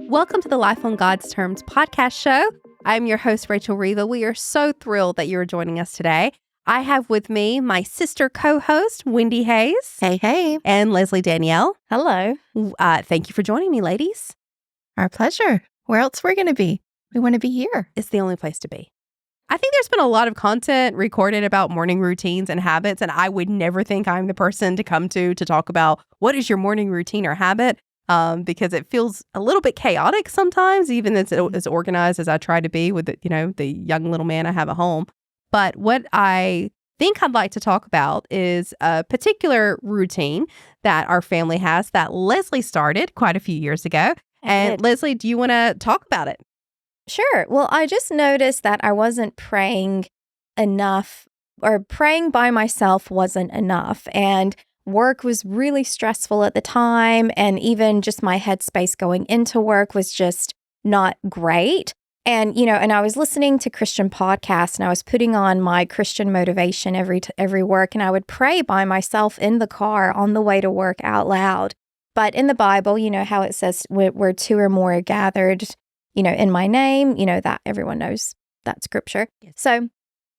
Welcome to the Life on God's Terms podcast show. I'm your host, Rachel Riva. We are so thrilled that you're joining us today. I have with me my sister co-host, Wendy Hayes. Hey. And Leslie Danielle. Hello. Thank you for joining me, ladies. Our pleasure. Where else we're going to be? We want to be here. It's the only place to be. I think there's been a lot of content recorded about morning routines and habits, and I would never think I'm the person to come to talk about what is your morning routine or habit, because it feels a little bit chaotic sometimes, even as organized as I try to be with the young little man I have at home. But what I think I'd like to talk about is a particular routine that our family has that Leslie started quite a few years ago. And Leslie, do you want to talk about it? Sure. Well, I just noticed that I wasn't praying enough, or praying by myself wasn't enough. And work was really stressful at the time. And even just my headspace going into work was just not great. And, and I was listening to Christian podcasts, and I was putting on my Christian motivation every work. And I would pray by myself in the car on the way to work out loud. But in the Bible, you know how it says where two or more are gathered, in my name, that everyone knows that scripture. Yes. So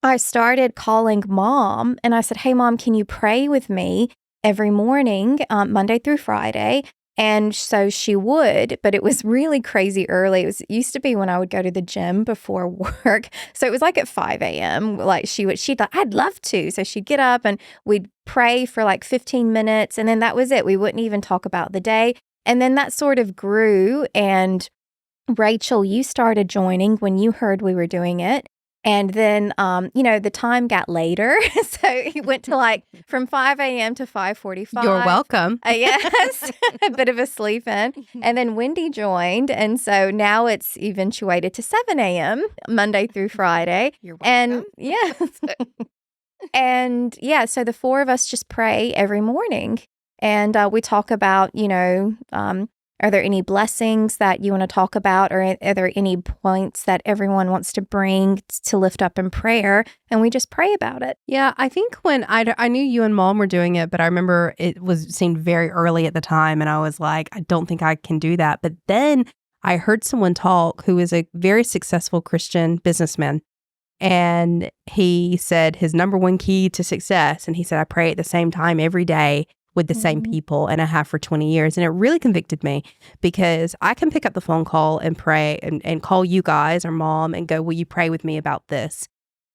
I started calling Mom, and I said, hey, Mom, can you pray with me every morning, Monday through Friday? And so she would, but it was really crazy early. It used to be when I would go to the gym before work. So it was like at 5 a.m. Like she'd thought, I'd love to. So she'd get up and we'd pray for like 15 minutes. And then that was it. We wouldn't even talk about the day. And then that sort of grew. And Rachel, you started joining when you heard we were doing it. And then, the time got later. So it went to like from 5 a.m. to 5:45. You're welcome. Yes, a bit of a sleep in. And then Wendy joined. And so now it's eventuated to 7 a.m. Monday through Friday. You're welcome. And yes. And yeah, so the four of us just pray every morning. And we talk about, are there any blessings that you want to talk about, or are there any points that everyone wants to bring to lift up in prayer? And we just pray about it. Yeah, I think when I knew you and Mom were doing it, but I remember seemed very early at the time, and I was like, I don't think I can do that. But then I heard someone talk who is a very successful Christian businessman, and he said his number one key to success, and he said, I pray at the same time every day with the same people, and I have for 20 years. And it really convicted me, because I can pick up the phone call and pray and call you guys or Mom and go, will you pray with me about this?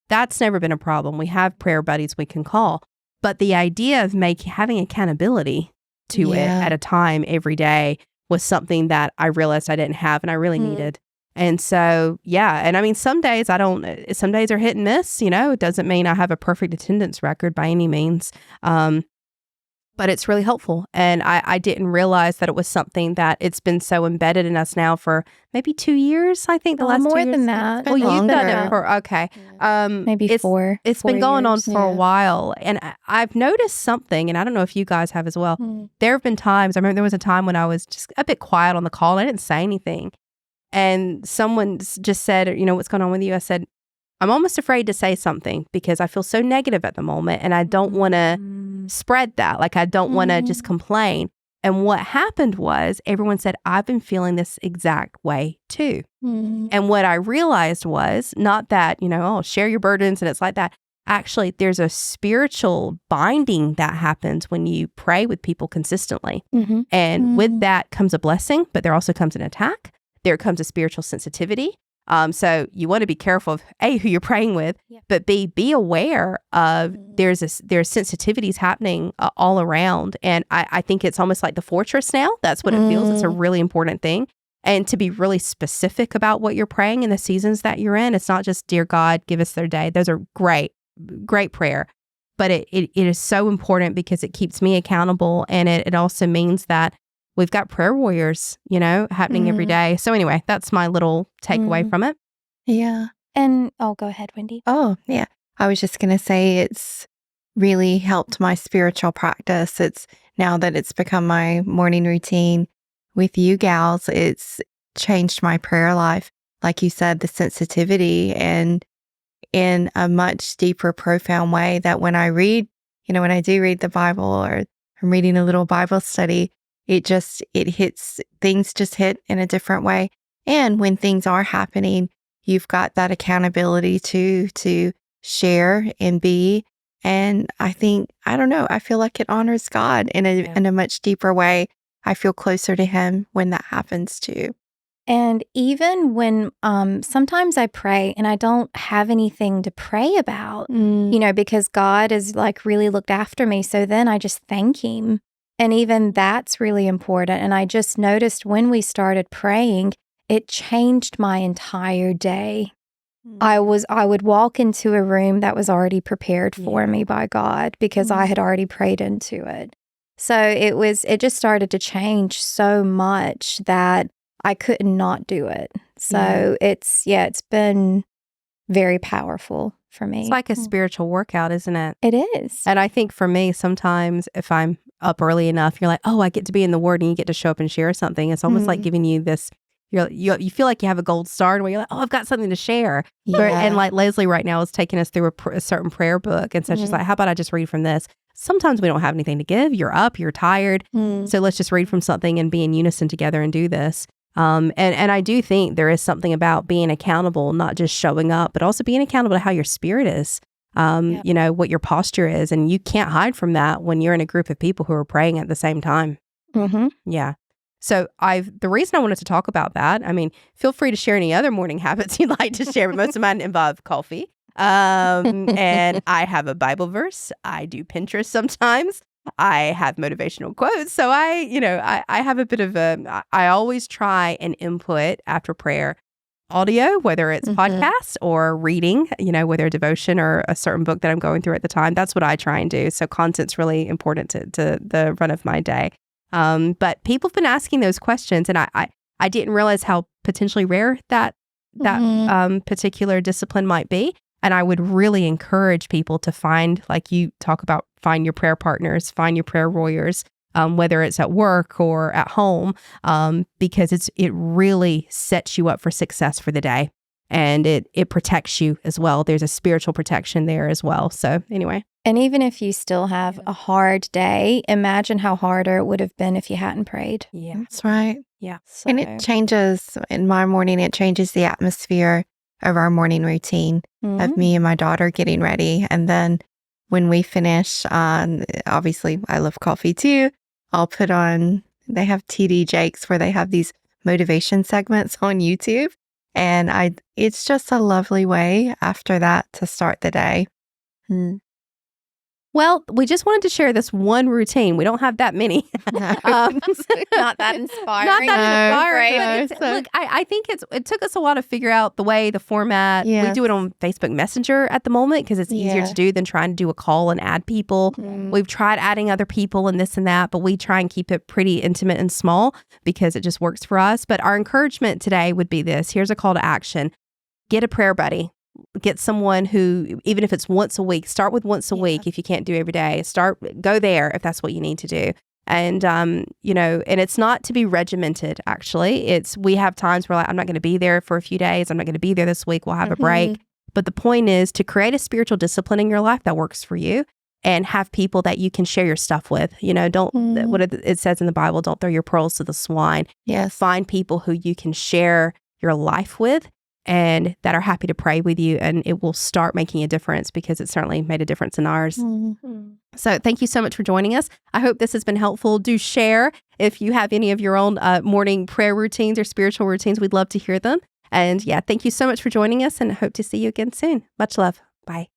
That's never been a problem. We have prayer buddies we can call. But the idea of having accountability to it at a time every day was something that I realized I didn't have and I really needed. And so, and I mean, some days are hit and miss, it doesn't mean I have a perfect attendance record by any means. But it's really helpful. And I didn't realize that it was something that it's been so embedded in us now for maybe 2 years, I think, the last 2 years. More than that. Well, you've done it for, okay. Maybe four. It's been going on for a while. And I've noticed something, and I don't know if you guys have as well. There have been times, I remember there was a time when I was just a bit quiet on the call, and I didn't say anything. And someone just said, what's going on with you? I said, I'm almost afraid to say something because I feel so negative at the moment, and I don't want to spread that. Like, I don't want to just complain. And what happened was everyone said, I've been feeling this exact way too. And what I realized was not that, share your burdens and it's like that. Actually, there's a spiritual binding that happens when you pray with people consistently. And with that comes a blessing, but there also comes an attack. There comes a spiritual sensitivity. So you want to be careful of A, who you're praying with, but B, be aware of there's sensitivities happening all around. And I think it's almost like the fortress now. That's what it feels. It's a really important thing. And to be really specific about what you're praying in the seasons that you're in. It's not just, dear God, give us their day. Those are great prayer. But it is so important because it keeps me accountable. And it also means that we've got prayer warriors, happening every day. So anyway, that's my little takeaway from it. Yeah. And go ahead, Wendy. Oh, yeah. I was just going to say it's really helped my spiritual practice. It's now that it's become my morning routine with you gals, it's changed my prayer life. Like you said, the sensitivity, and in a much deeper, profound way that when I read, when I do read the Bible, or I'm reading a little Bible study, it hits, things just hit in a different way. And when things are happening, you've got that accountability to share and be. And I feel like it honors God in a much deeper way. I feel closer to him when that happens too. And even when sometimes I pray and I don't have anything to pray about, because God has like really looked after me. So then I just thank him. And even that's really important. And I just noticed when we started praying, it changed my entire day. I would walk into a room that was already prepared for me by God because I had already prayed into it. So it just started to change so much that I could not do it. So it's been very powerful for me. It's like a spiritual workout, isn't it? It is. And I think for me, sometimes if I'm up early enough, you're like, oh, I get to be in the Word, and you get to show up and share something. It's almost like giving you this, you feel like you have a gold star where you're like, oh, I've got something to share. Yeah. And like Leslie right now is taking us through a certain prayer book. And so she's like, how about I just read from this? Sometimes we don't have anything to give. You're up, you're tired. So let's just read from something and be in unison together and do this. And I do think there is something about being accountable, not just showing up, but also being accountable to how your spirit is, what your posture is. And you can't hide from that when you're in a group of people who are praying at the same time. Yeah. So the reason I wanted to talk about that, I mean, feel free to share any other morning habits you'd like to share, but most of mine involve coffee. And I have a Bible verse. I do Pinterest sometimes. I have motivational quotes. So I have a bit of I always try and input after prayer audio, whether it's podcasts or reading, whether a devotion or a certain book that I'm going through at the time. That's what I try and do. So content's really important to the run of my day. But people have been asking those questions, and I didn't realize how potentially rare that particular discipline might be. And I would really encourage people to find, like you talk about, find your prayer partners, find your prayer warriors, whether it's at work or at home, because it really sets you up for success for the day. And it protects you as well. There's a spiritual protection there as well. So anyway. And even if you still have a hard day, imagine how harder it would have been if you hadn't prayed. Yeah. That's right. Yeah. So. And it changes, in my morning, it changes the atmosphere of our morning routine of me and my daughter getting ready. And then when we finish, obviously I love coffee too. I'll put on, they have TD Jakes where they have these motivation segments on YouTube. And it's just a lovely way after that to start the day. Well, we just wanted to share this one routine. We don't have that many. Not that inspiring. Not that inspiring. No. Look, I think it took us a while to figure out the way, the format. Yes. We do it on Facebook Messenger at the moment because it's easier to do than trying to do a call and add people. We've tried adding other people and this and that, but we try and keep it pretty intimate and small because it just works for us. But our encouragement today would be this. Here's a call to action. Get a prayer buddy. Get someone who, even if it's once a week, start with once a week. If you can't do every day, go there if that's what you need to do. And, and it's not to be regimented, actually. We have times where I'm not going to be there for a few days. I'm not going to be there this week. We'll have a break. But the point is to create a spiritual discipline in your life that works for you and have people that you can share your stuff with. What it says in the Bible, don't throw your pearls to the swine. Yes. Find people who you can share your life with and that are happy to pray with you, and it will start making a difference because it certainly made a difference in ours. So thank you so much for joining us. I hope this has been helpful. Do share if you have any of your own morning prayer routines or spiritual routines. We'd love to hear them. And thank you so much for joining us, and hope to see you again soon. Much love. Bye.